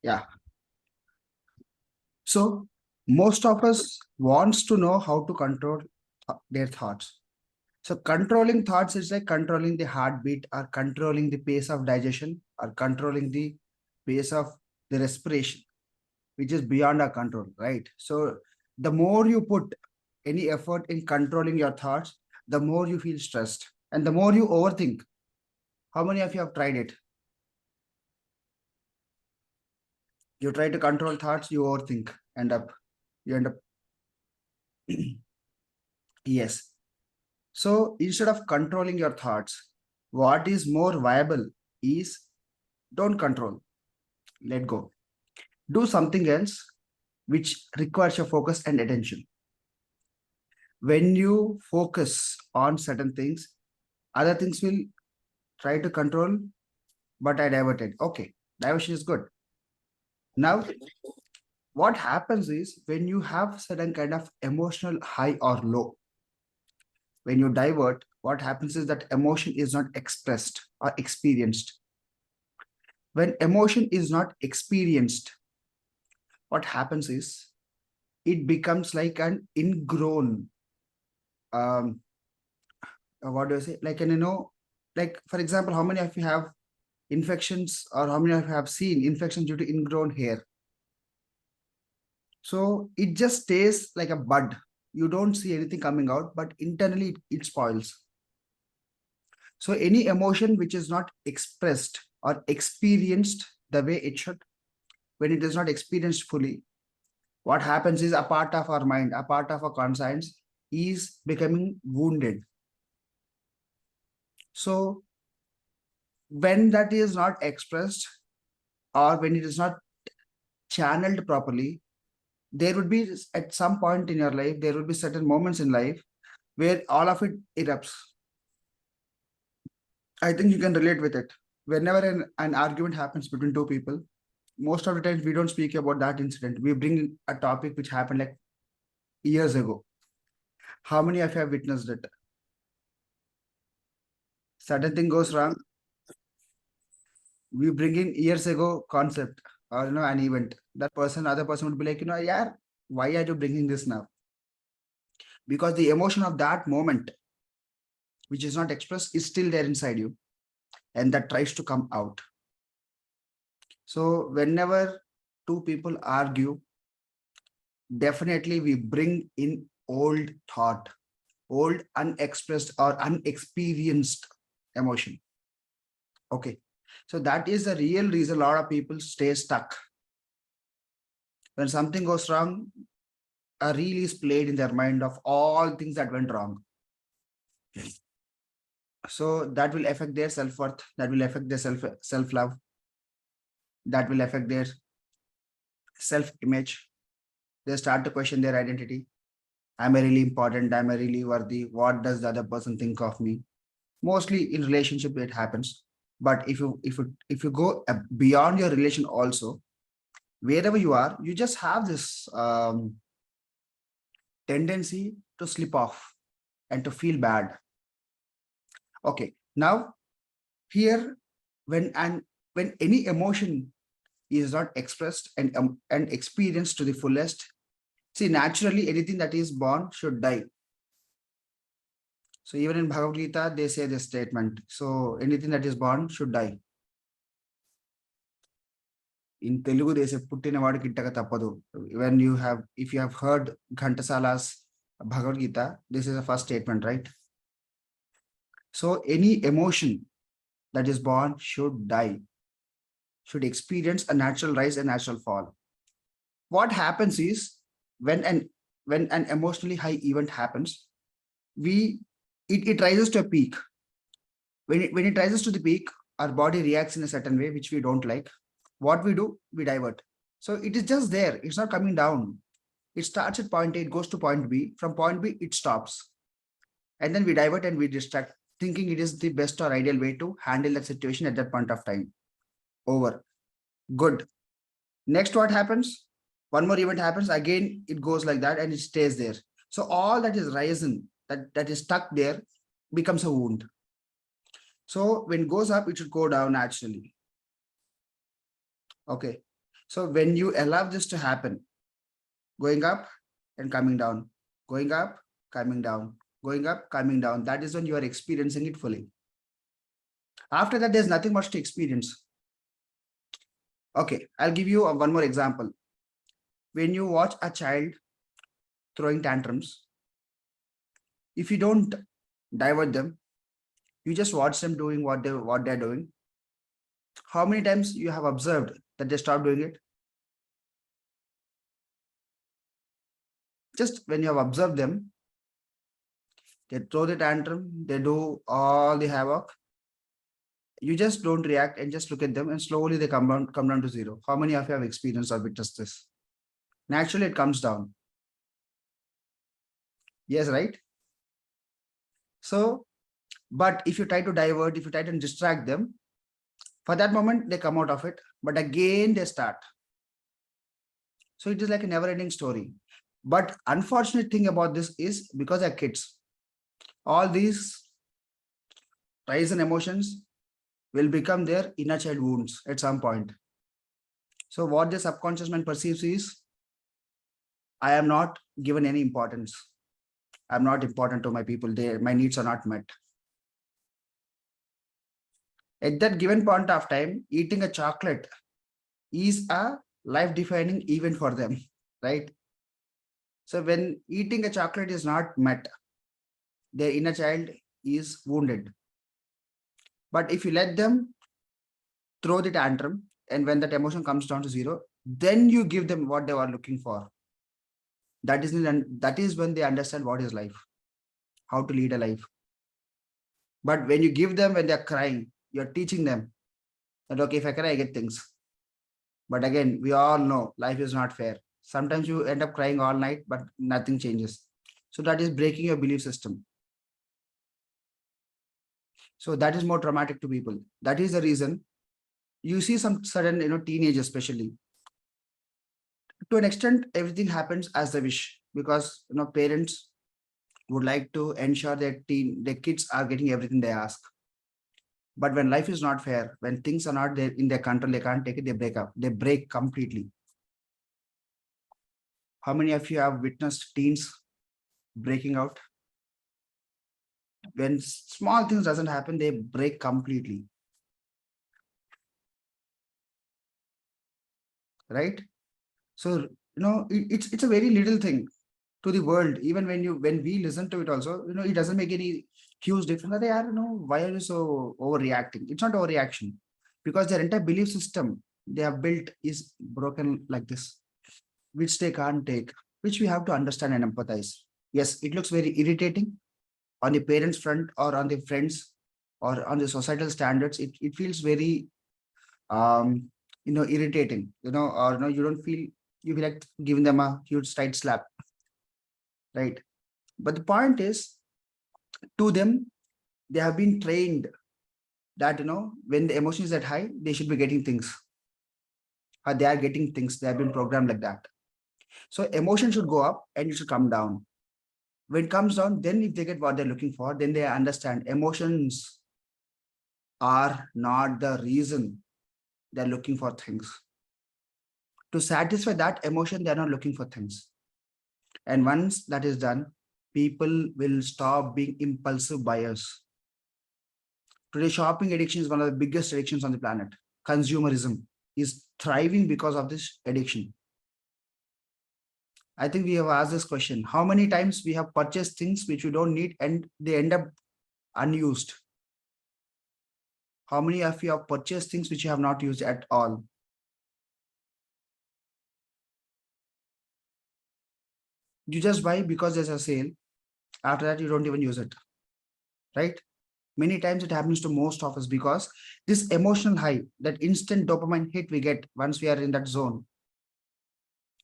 Yeah. So most of us wants to know how to control their thoughts. So controlling thoughts is like controlling the heartbeat or controlling the pace of digestion or controlling the pace of the respiration, which is beyond our control, right? So the more you put any effort in controlling your thoughts, the more you feel stressed and the more you overthink. How many of you have tried it? You try to control thoughts, you overthink, you end up, yes. So instead of controlling your thoughts, what is more viable is don't control, let go. Do something else which requires your focus and attention. When you focus on certain things, other things will try to control, but I diverted. Okay, diversion is good. Now, what happens is when you have certain kind of emotional high or low, when you divert, what happens is that emotion is not expressed or experienced. When emotion is not experienced, what happens is it becomes like an ingrown, um, what do I say? Like, like for example, how many of you have infections or how many of you have seen infections due to ingrown hair? So it just stays like a bud. You don't see anything coming out, but internally it spoils. So any emotion which is not expressed or experienced the way it should, when it is not experienced fully, what happens is a part of our mind, a part of our conscience is becoming wounded. So when that is not expressed or when it is not channeled properly, there would be at some point in your life, there will be certain moments in life where all of it erupts. I think you can relate with it. Whenever an argument happens between two people, most of the times we don't speak about that incident. We bring a topic which happened like years ago. How many of you have witnessed it? Certain thing goes wrong, we bring in years ago concept or an event. That person, other person would be like, yeah, why are you bringing this now? Because the emotion of that moment, which is not expressed, is still there inside you, and that tries to come out. So whenever two people argue, definitely we bring in old thought, old unexpressed or unexperienced emotion. Okay. So that is the real reason a lot of people stay stuck. When something goes wrong, a reel is played in their mind of all things that went wrong. So that will affect their self-worth, that will affect their self-love, that will affect their self-image. They start to question their identity. Am I really important? Am I really worthy? What does the other person think of me? Mostly in relationship it happens. But if you go beyond your relation also, wherever you are, you just have this tendency to slip off and to feel bad. Okay, now here when any emotion is not expressed and experienced to the fullest, see, naturally anything that is born should die. So even in Bhagavad Gita, they say this statement. So anything that is born should die. In Telugu, they say puttina vaadiki ittaka tappadu. When if you have heard Ghantasala's Bhagavad Gita, this is the first statement, right? So any emotion that is born should die, should experience a natural rise and natural fall. What happens is when an emotionally high event happens, it rises to a peak. When it rises to the peak, our body reacts in a certain way which we don't like. What we do, we divert. So it is just there, it's not coming down. It starts at point A, it goes to point B. From point B, it stops. And then we divert and we distract, thinking it is the best or ideal way to handle that situation at that point of time. Over. Good. Next, what happens? One more event happens. Again, it goes like that and it stays there. So all that is risen, that is stuck there, becomes a wound. So when it goes up, it should go down naturally. Okay. So when you allow this to happen, going up and coming down, going up, coming down, going up, coming down, that is when you are experiencing it fully. After that, there's nothing much to experience. Okay, I'll give you one more example. When you watch a child throwing tantrums, if you don't divert them, you just watch them doing what they're doing. How many times you have observed that they stop doing it? Just when you have observed them, they throw the tantrum, they do all the havoc. You just don't react and just look at them, and slowly they come down to zero. How many of you have experienced or witnessed this? Naturally, it comes down. Yes, right? So, but if you try to divert, if you try to distract them, for that moment, they come out of it, but again, they start. So it is like a never-ending story. But unfortunate thing about this is because they're kids, all these rise and emotions will become their inner child wounds at some point. So what the subconscious mind perceives is, I am not given any importance. I'm not important to my people. My needs are not met. At that given point of time, eating a chocolate is a life-defining event for them, right? So when eating a chocolate is not met, their inner child is wounded. But if you let them throw the tantrum, and when that emotion comes down to zero, then you give them what they were looking for. That is when they understand what is life, how to lead a life. But when you give them when they're crying, you're teaching them that, okay, if I cry, I get things. But again, we all know life is not fair. Sometimes you end up crying all night, but nothing changes. So that is breaking your belief system. So that is more traumatic to people. That is the reason you see some sudden, teenagers especially. To an extent, everything happens as they wish, because parents would like to ensure their kids are getting everything they ask. But when life is not fair, when things are not there in their control, they can't take it, they break up. They break completely. How many of you have witnessed teens breaking out? When small things doesn't happen, they break completely. Right? So, it's a very little thing to the world. Even when we listen to it also, it doesn't make any huge difference. They are, why are you so overreacting? It's not overreaction, because their entire belief system they have built is broken like this, which they can't take, which we have to understand and empathize. Yes, it looks very irritating on the parents front, or on the friends, or on the societal standards. It feels very irritating, or you don't feel, you feel like giving them a huge tight slap, right? But the point is, to them, they have been trained that when the emotion is at high, they should be getting things, or they are getting things. They have been programmed like that. So emotion should go up and it should come down. When it comes down, then if they get what they're looking for, then they understand emotions are not the reason they're looking for things. To satisfy that emotion, they're not looking for things. And once that is done, people will stop being impulsive buyers. Today, shopping addiction is one of the biggest addictions on the planet. Consumerism is thriving because of this addiction. I think we have asked this question. How many times we have purchased things which we don't need and they end up unused? How many of you have purchased things which you have not used at all? You just buy because there's a sale. After that, you don't even use it, right? Many times it happens to most of us because this emotional high, that instant dopamine hit we get once we are in that zone,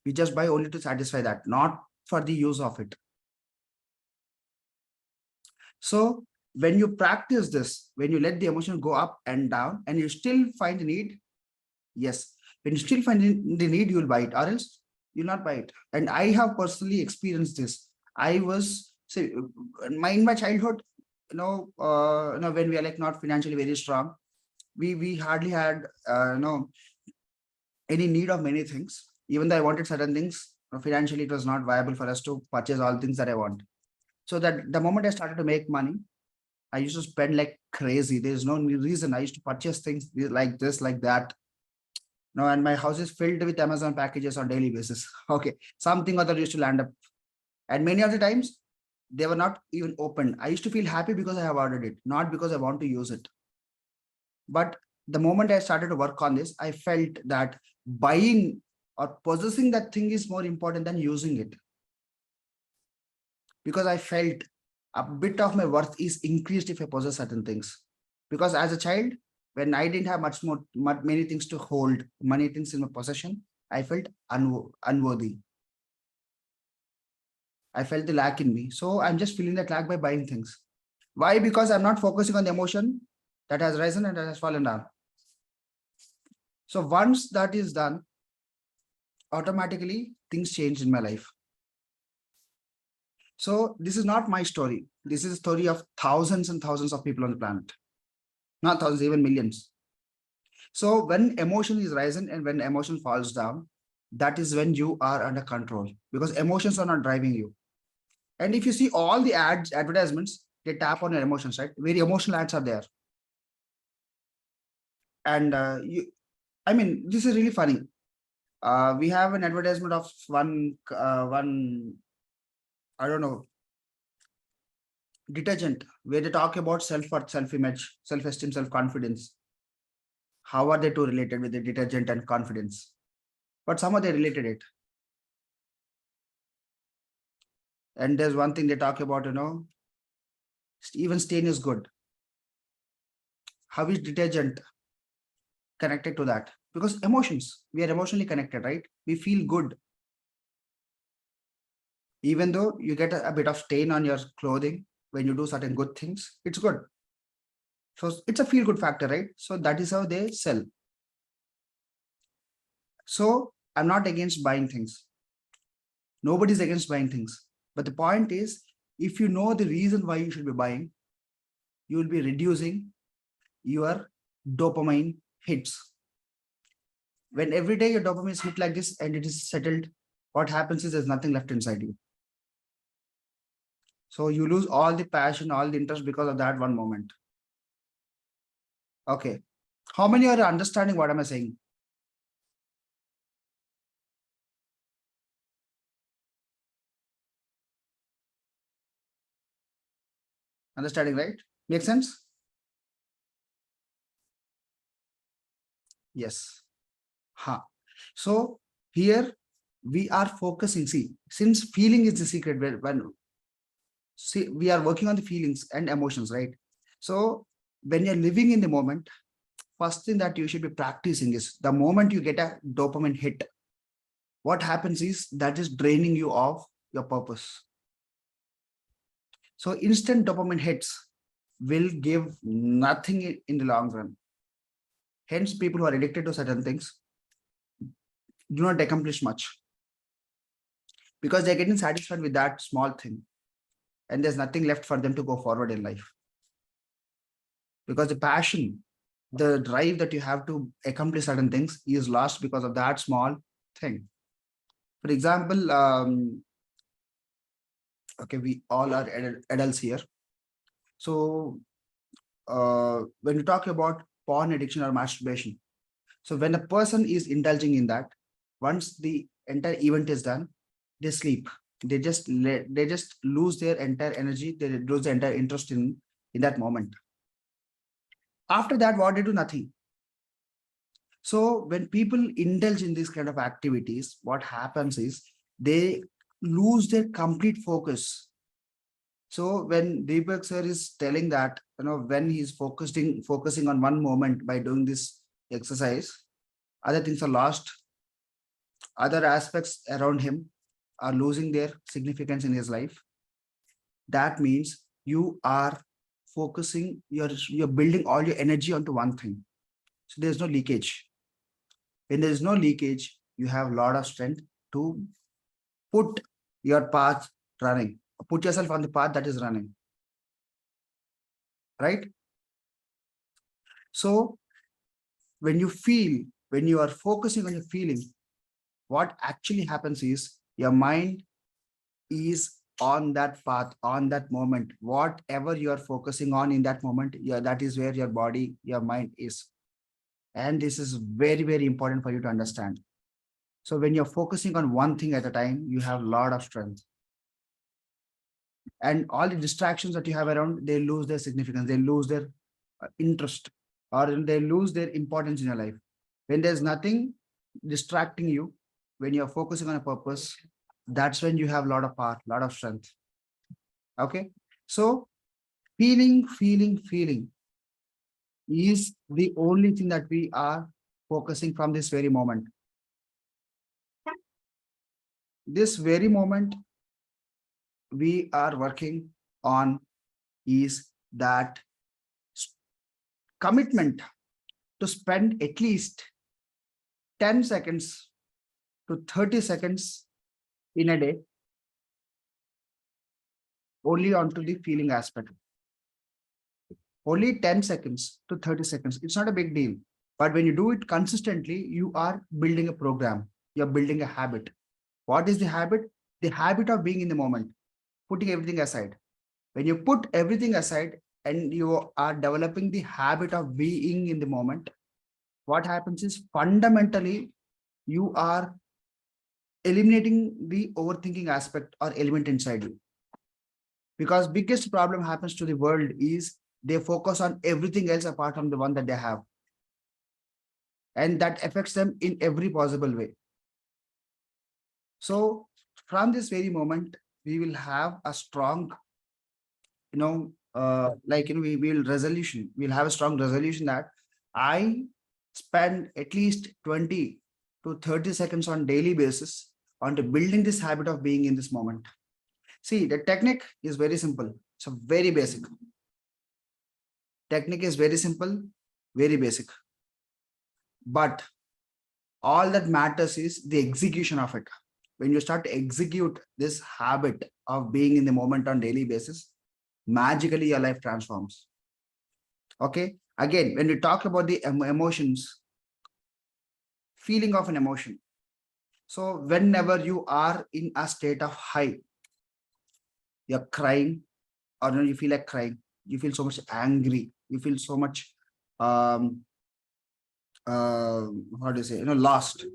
we just buy only to satisfy that, not for the use of it. So when you practice this, when you let the emotion go up and down and you still find the need, yes, when you still find the need, you will buy it, or else you'll not buy it. And I have personally experienced this. I was, say, in my childhood, when we are like not financially very strong, we hardly had any need of many things. Even though I wanted certain things, financially it was not viable for us to purchase all things that I want. So that the moment I started to make money, I used to spend like crazy. There's no reason. I used to purchase things like this, like that. No, and my house is filled with Amazon packages on daily basis. Okay, something or other used to land up, and many of the times they were not even opened. I used to feel happy because I have ordered it, not because I want to use it. But the moment I started to work on this, I felt that buying or possessing that thing is more important than using it, because I felt a bit of my worth is increased if I possess certain things. Because as a child, when I didn't have many things to hold, many things in my possession, I felt unworthy. I felt the lack in me. So I'm just filling that lack by buying things. Why? Because I'm not focusing on the emotion that has risen and that has fallen down. So once that is done, automatically things change in my life. So this is not my story. This is a story of thousands and thousands of people on the planet. Not thousands, even millions. So when emotion is rising and when emotion falls down, that is when you are under control, because emotions are not driving you. And if you see all the advertisements, they tap on your emotions, right? Very emotional ads are there. And I mean, this is really funny. We have an advertisement of one, I don't know, detergent, where they talk about self-worth, self-image, self-esteem, self-confidence. How are they two related with the detergent and confidence? But somehow they related it. And there's one thing they talk about, even stain is good. How is detergent connected to that? Because emotions, we are emotionally connected, right? We feel good. Even though you get a bit of stain on your clothing when you do certain good things, it's good. So it's a feel good factor, right? So that is how they sell. So I'm not against buying things. Nobody's against buying things. But the point is, if you know the reason why you should be buying, you will be reducing your dopamine hits. When every day your dopamine is hit like this and it is settled, what happens is there's nothing left inside you. So you lose all the passion, all the interest because of that one moment. Okay. How many are understanding what am I saying? Understanding, right? Make sense? Yes. Ha. So here we are focusing. See, since feeling is the secret, when see, we are working on the feelings and emotions, right? So when you're living in the moment, first thing that you should be practicing is the moment you get a dopamine hit, what happens is that is draining you of your purpose. So instant dopamine hits will give nothing in the long run. Hence, people who are addicted to certain things do not accomplish much, because they're getting satisfied with that small thing and there's nothing left for them to go forward in life. Because the passion, the drive that you have to accomplish certain things is lost because of that small thing. For example, okay, we all are adults here. So when you talk about porn addiction or masturbation, so when a person is indulging in that, once the entire event is done, they sleep. They just lose their entire energy. They lose their entire interest in that moment. After that, what they do? Nothing. So when people indulge in these kind of activities, what happens is they lose their complete focus. So when Deepak sir is telling that, when he's focusing on one moment by doing this exercise, other things are lost. Other aspects around him are losing their significance in his life. That means you are focusing, you're building all your energy onto one thing. So there's no leakage. When there is no leakage, you have a lot of strength to put your path running. Put yourself on the path that is running. Right? So when you feel when you are focusing on your feeling, what actually happens is your mind is on that path, on that moment. Whatever you are focusing on in that moment, yeah, that is where your body, your mind is. And this is very, very important for you to understand. So when you're focusing on one thing at a time, you have a lot of strength. And all the distractions that you have around, they lose their significance, they lose their interest, or they lose their importance in your life. When there's nothing distracting you, when you're focusing on a purpose, that's when you have a lot of power, a lot of strength. Okay. So feeling is the only thing that we are focusing from this very moment. This very moment we are working on is that commitment to spend at least 10 seconds to 30 seconds in a day only onto the feeling aspect. Only 10 seconds to 30 seconds. It's not a big deal. But when you do it consistently, you are building a program. You're building a habit. What is the habit? The habit of being in the moment, putting everything aside. When you put everything aside and you are developing the habit of being in the moment, what happens is fundamentally you are eliminating the overthinking aspect or element inside you. Because biggest problem happens to the world is they focus on everything else apart from the one that they have. And that affects them in every possible way. So from this very moment, we will have a strong, we will resolution. We'll have a strong resolution that I spend at least 20 to 30 seconds on daily basis on to building this habit of being in this moment. See, the technique is very simple. So very basic. Technique is very simple, very basic. But all that matters is the execution of it. When you start to execute this habit of being in the moment on daily basis, magically your life transforms. Okay. Again, when we talk about the emotions, feeling of an emotion. So whenever you are in a state of high, you're crying, or you feel like crying, you feel so much angry, you feel so much how do you say, lost.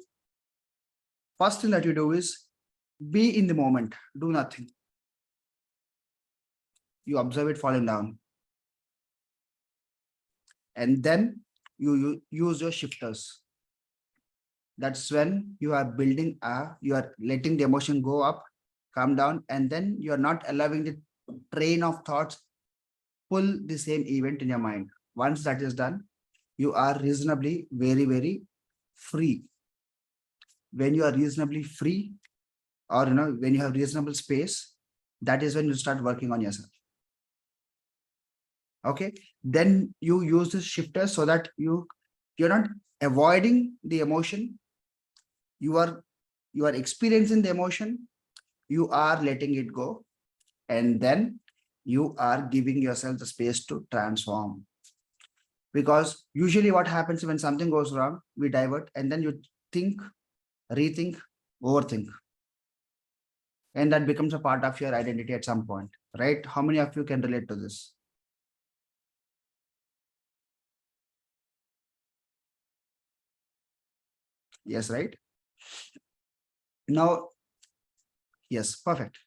First thing that you do is be in the moment, do nothing. You observe it falling down. And then you use your shifters. That's when you are building you are letting the emotion go up, come down, and then you are not allowing the train of thoughts pull the same event in your mind. Once that is done, you are reasonably very, very free. When you are reasonably free, or when you have reasonable space, that is when you start working on yourself. Okay, then you use this shifter so that you're not avoiding the emotion. You are experiencing the emotion, you are letting it go, and then you are giving yourself the space to transform. Because usually what happens when something goes wrong, we divert, and then you think, rethink, overthink, and that becomes a part of your identity at some point, right? How many of you can relate to this? Yes, right? Now, yes, perfect.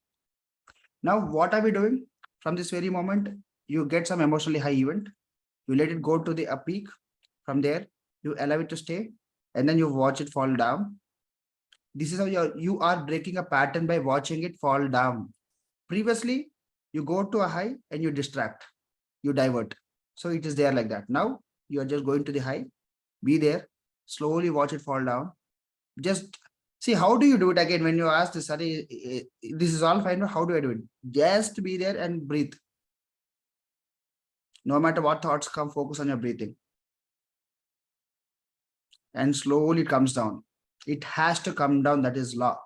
Now, what are we doing? From this very moment, you get some emotionally high event, you let it go to the up peak. From there, you allow it to stay, and then you watch it fall down. This is how you are breaking a pattern by watching it fall down. Previously, you go to a high and you distract, you divert. So it is there like that. Now you are just going to the high, be there, slowly watch it fall down. Just see, how do you do it again? When you ask this, this is all fine. How do I do it? Just be there and breathe. No matter what thoughts come, focus on your breathing. And slowly it comes down. It has to come down. That is law.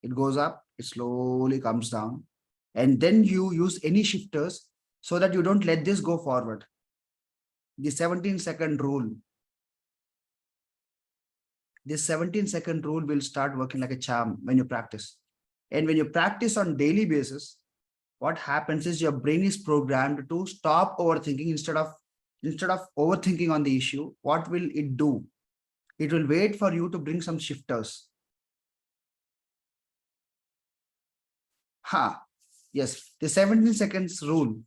It goes up, it slowly comes down. And then you use any shifters so that you don't let this go forward. The 17-second rule. this 17-second rule will start working like a charm when you practice. And when you practice on daily basis, what happens is your brain is programmed to stop overthinking. Instead of overthinking on the issue, what will it do? It will wait for you to bring some shifters. Yes, the 17 seconds rule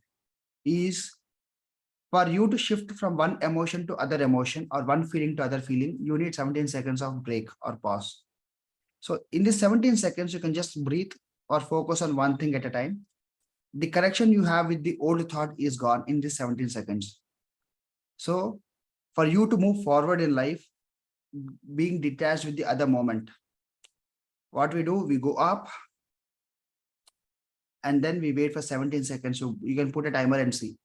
is for you to shift from one emotion to other emotion or one feeling to other feeling. You need 17 seconds of break or pause. So in this 17 seconds, you can just breathe or focus on one thing at a time. The connection you have with the old thought is gone in this 17 seconds. So for you to move forward in life, being detached with the other moment, what we do, we go up and then we wait for 17 seconds. So you can put a timer and see.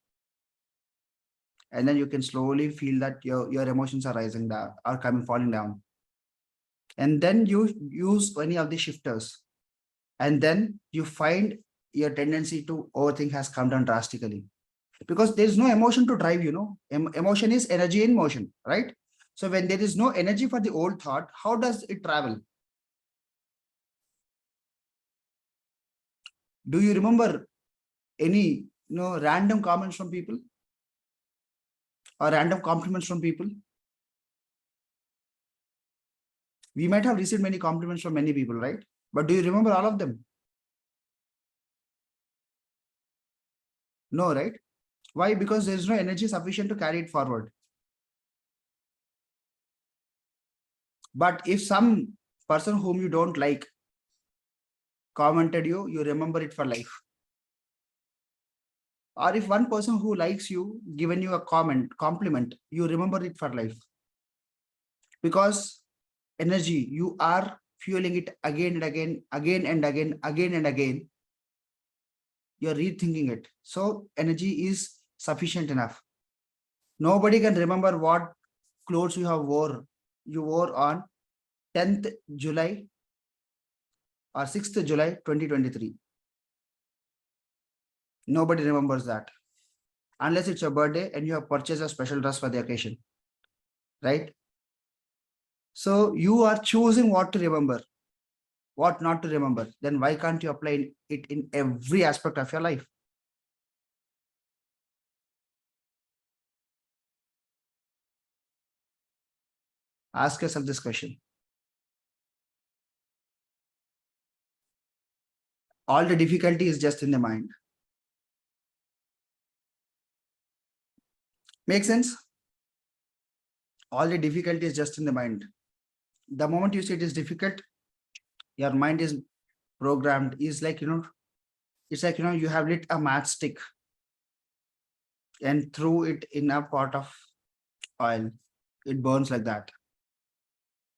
And then you can slowly feel that your emotions are rising down, are coming, falling down. And then you use any of the shifters. And then you find your tendency to overthink has come down drastically. Because there is no emotion to drive, emotion is energy in motion, right? So when there is no energy for the old thought, how does it travel? Do you remember any random comments from people or random compliments from people? We might have received many compliments from many people, right? But do you remember all of them? No, right? Why? Because there is no energy sufficient to carry it forward. But if some person whom you don't like commented you remember it for life. Or if one person who likes you given you a compliment, you remember it for life. Because energy, you are fueling it again and again, again and again, again and again. You're rethinking it. So energy is sufficient enough. Nobody can remember what clothes you wore on 10th July or 6th July 2023. Nobody remembers that unless it's your birthday and you have purchased a special dress for the occasion, right? So you are choosing what to remember, what not to remember. Then why can't you apply it in every aspect of your life? Ask yourself this question. All the difficulty is just in the mind. Make sense? All the difficulty is just in the mind. The moment you say it is difficult, your mind is programmed. Is like, it's like, you have lit a matchstick and threw it in a pot of oil. It burns like that.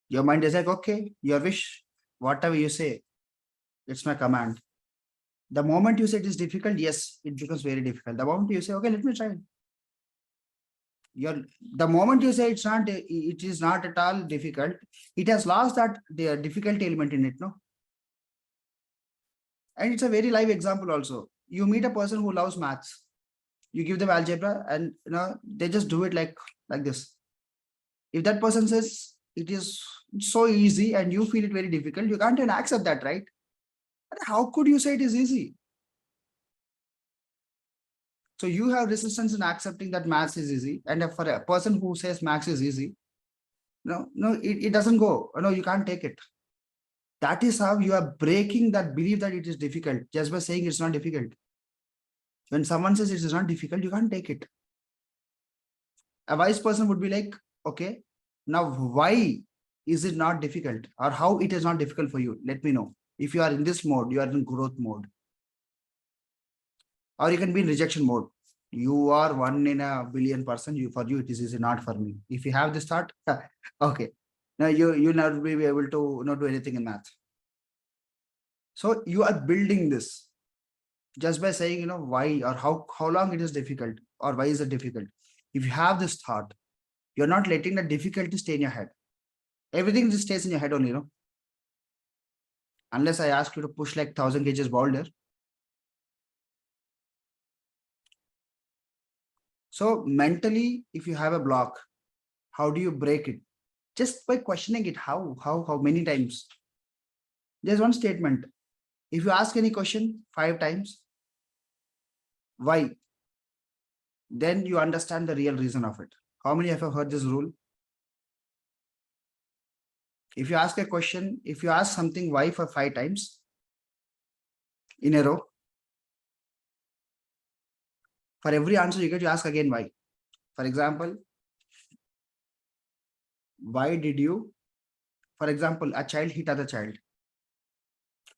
Your mind is like, okay, your wish, whatever you say, it's my command. The moment you say it is difficult, yes, it becomes very difficult. The moment you say, okay, let me try. The moment you say it is not at all difficult, it has lost that the difficulty element in it, no? And it's a very live example also. You meet a person who loves maths, you give them algebra, and they just do it like this. If that person says it is so easy and you feel it very difficult, you can't even accept that, right? How could you say it is easy? So you have resistance in accepting that maths is easy. And for a person who says maths is easy, no, it doesn't go. No, you can't take it. That is how you are breaking that belief that it is difficult just by saying it's not difficult. When someone says it is not difficult, you can't take it. A wise person would be like, okay, now why is it not difficult or how it is not difficult for you? Let me know. If you are in this mode, you are in growth mode. Or you can be in rejection mode. You are 1 in a billion person. For you, it is easy, not for me. If you have this thought, okay. Now you never be able to not do anything in math. So you are building this just by saying, why or how long it is difficult or why is it difficult. If you have this thought, you're not letting the difficulty stay in your head. Everything just stays in your head only, unless I ask you to push like 1,000 kgs boulder. So mentally, if you have a block, how do you break it? just by questioning it. How many times? There's one statement. If you ask any question 5 times, why? Then you understand the real reason of it. How many of you have heard this rule? If you ask a question, if you ask something why for 5 times in a row, for every answer you get, you ask again why. For example, why did you, for example, a child hit other child.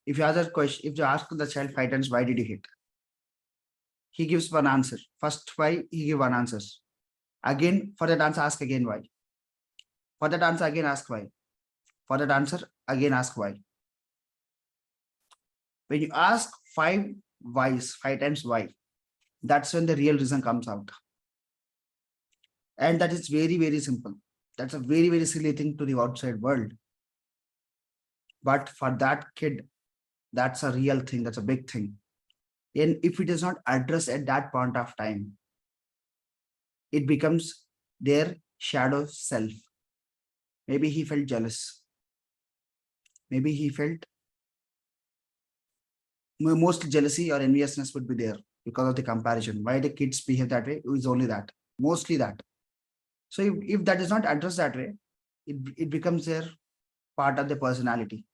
If you ask that question, if you ask the child 5 times, why did you hit? He gives one answer. First why, he give one answer. Again, for that answer, ask again why. For that answer, again ask why. For that answer, again ask why. When you ask 5 whys, 5 times why, that's when the real reason comes out. And that is very, very simple. That's a very, very silly thing to the outside world. But for that kid, that's a real thing. That's a big thing. And if it is not addressed at that point of time, it becomes their shadow self. Maybe he felt jealous. Maybe he felt most jealousy or enviousness would be there because of the comparison. Why the kids behave that way is only that, mostly that. So if that is not addressed that way, it becomes their part of the personality.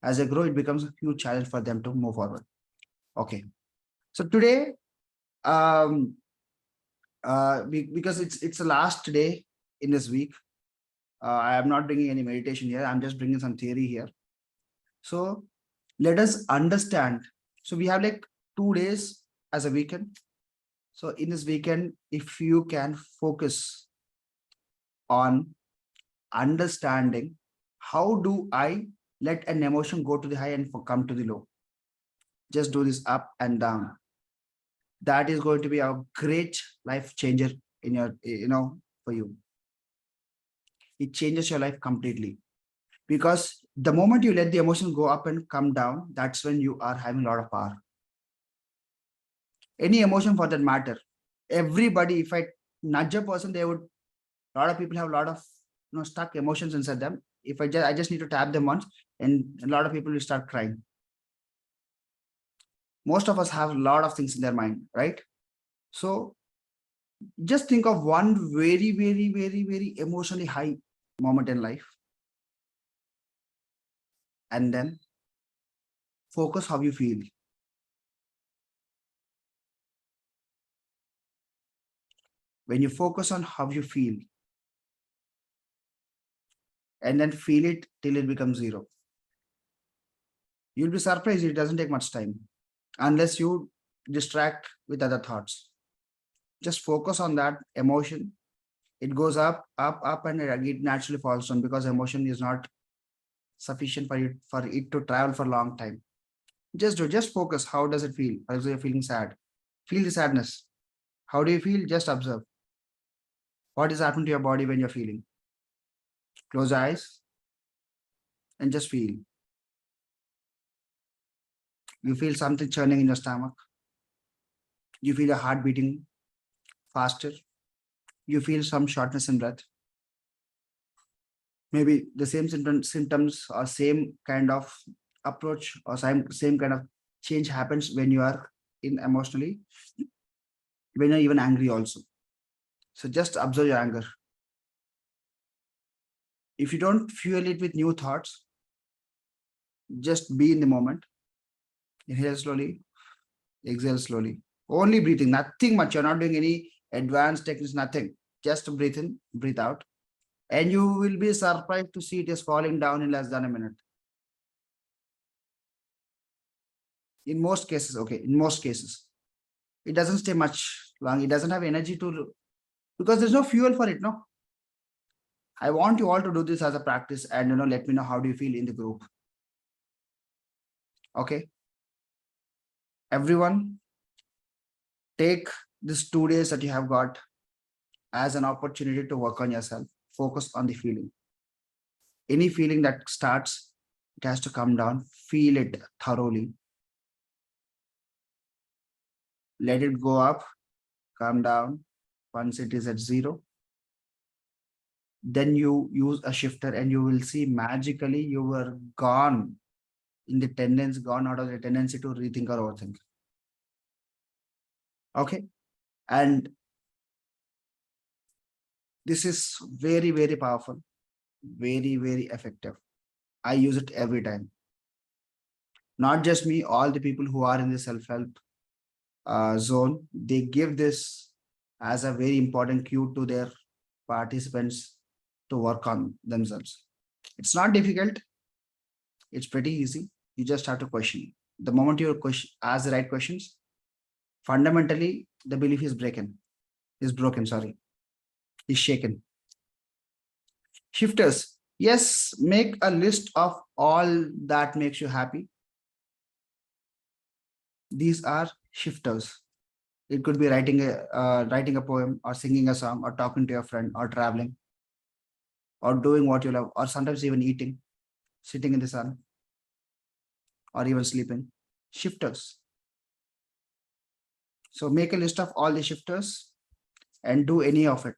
As they grow, it becomes a huge challenge for them to move forward. Okay. So today, because it's the last day in this week, I am not bringing any meditation here. I'm just bringing some theory here. So let us understand. So we have like 2 days as a weekend. So in this weekend, if you can focus on understanding how do I let an emotion go to the high and come to the low. Just do this up and down. That is going to be a great life changer in your, for you. It changes your life completely. Because the moment you let the emotion go up and come down, that's when you are having a lot of power. Any emotion for that matter. Everybody, if I nudge a person, a lot of people have a lot of stuck emotions inside them. If I just need to tap them once, and a lot of people will start crying. Most of us have a lot of things in their mind, right? So just think of one very, very, very, very emotionally high moment in life, and then focus how you feel. When you focus on how you feel, and then feel it till it becomes zero, you'll be surprised. It doesn't take much time unless you distract with other thoughts. Just focus on that emotion. It goes up, up, up, and it naturally falls down because emotion is not sufficient for it to travel for a long time. Just focus. How does it feel? For example, you're feeling sad. Feel the sadness. How do you feel? Just observe. What is happening to your body when you're feeling? Close your eyes and just feel. You feel something churning in your stomach. You feel your heart beating faster. You feel some shortness in breath. Maybe the same symptoms or same kind of approach or same kind of change happens when you are in emotionally, when you're even angry also. So just observe your anger. If you don't fuel it with new thoughts, just be in the moment. Inhale slowly, exhale slowly. Only breathing, nothing much. You're not doing any advanced techniques, nothing. Just breathe in, breathe out. And you will be surprised to see it is falling down in less than a minute. In most cases, okay, in most cases. It doesn't stay much long. It doesn't have energy to, because there's no fuel for it, no? I want you all to do this as a practice and, let me know how do you feel in the group. Okay. Everyone, take these 2 days that you have got as an opportunity to work on yourself. Focus on the feeling. Any feeling that starts, it has to come down. Feel it thoroughly. Let it go up, come down. Once it is at zero, Then you use a shifter and you will see magically you were gone in the tendency, gone out of the tendency to rethink or overthink. Okay. And this is very, very powerful, very, very effective. I use it every time. Not just me, all the people who are in the self-help zone, they give this as a very important cue to their participants to work on themselves. It's not difficult. It's pretty easy. You just have to question. The moment you ask the right questions, fundamentally the belief is broken, sorry, is shaken. Shifters. Yes, make a list of all that makes you happy. These are shifters. It could be writing a poem, or singing a song, or talking to your friend, or traveling, or doing what you love, or sometimes even eating, sitting in the sun, or even sleeping. Shifters. So make a list of all the shifters and do any of it.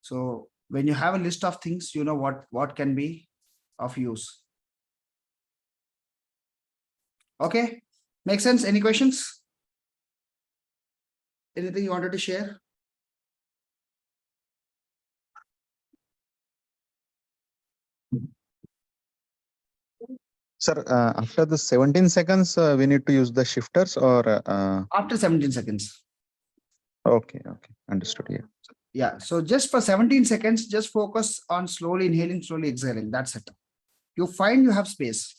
So when you have a list of things, you know what can be of use. Okay, make sense? Any questions? Anything you wanted to share? Sir, after the 17 seconds, we need to use the shifters or After 17 seconds. Okay, understood. Yeah, so just for 17 seconds, just focus on slowly inhaling, slowly exhaling. That's it. You find you have space.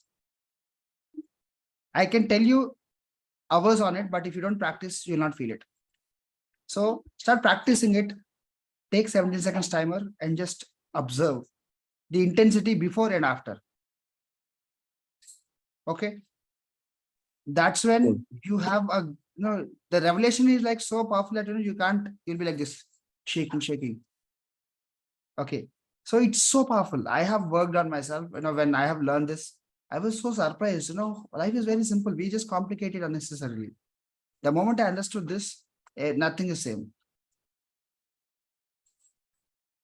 I can tell you hours on it, but if you don't practice, you'll not feel it. So start practicing it. Take 17 seconds timer and just observe the intensity before and after. Okay. That's when you have the revelation is like so powerful that you'll be like this, shaking. Okay. So it's so powerful. I have worked on myself, when I have learned this, I was so surprised. Life is very simple. We just complicate it unnecessarily. The moment I understood this, nothing is same.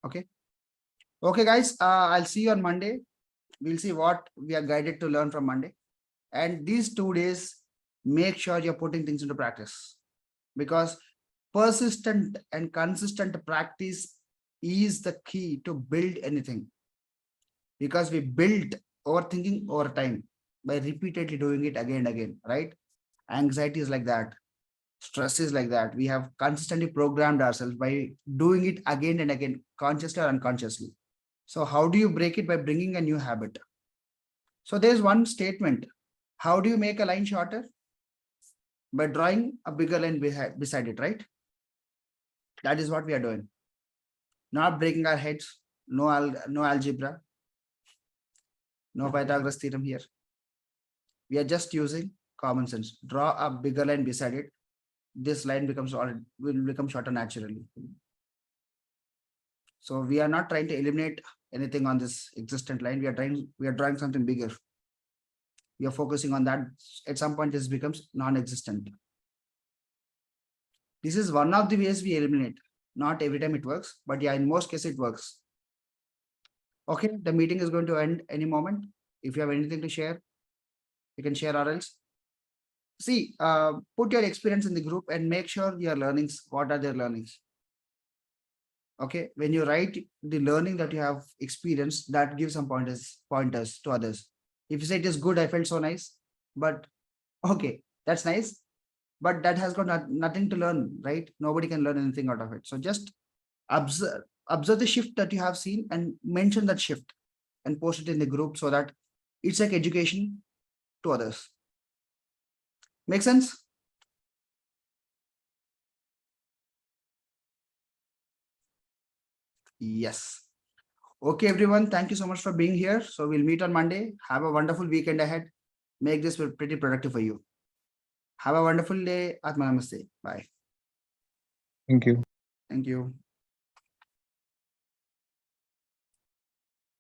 Okay. Okay, guys. I'll see you on Monday. We'll see what we are guided to learn from Monday. And these 2 days, make sure you're putting things into practice, because persistent and consistent practice is the key to build anything. Because we build overthinking over time by repeatedly doing it again and again, right? Anxiety is like that. Stress is like that. We have consistently programmed ourselves by doing it again and again, consciously or unconsciously. So how do you break it? By bringing a new habit. So there's one statement. How do you make a line shorter? By drawing a bigger line beside it, right? That is what we are doing. Not breaking our heads. No algebra. No Pythagoras theorem here. We are just using common sense. Draw a bigger line beside it. This line will become shorter naturally. So we are not trying to eliminate anything on this existent line. We are drawing something bigger. We are focusing on that. At some point, this becomes non-existent. This is one of the ways we eliminate. Not every time it works, but yeah, in most cases it works. Okay, the meeting is going to end any moment. If you have anything to share, you can share, or else. See, put your experience in the group and make sure your learnings, what are their learnings? Okay, when you write the learning that you have experienced, that gives some pointers to others. If you say it is good, I felt so nice, but okay, that's nice, but that has got nothing to learn, right? Nobody can learn anything out of it. So just observe the shift that you have seen and mention that shift and post it in the group, so that it's like education to others. Make sense? Yes. Okay, everyone. Thank you so much for being here. So we'll meet on Monday. Have a wonderful weekend ahead. Make this pretty productive for you. Have a wonderful day. Atma Namaste. Bye. Thank you. Thank you.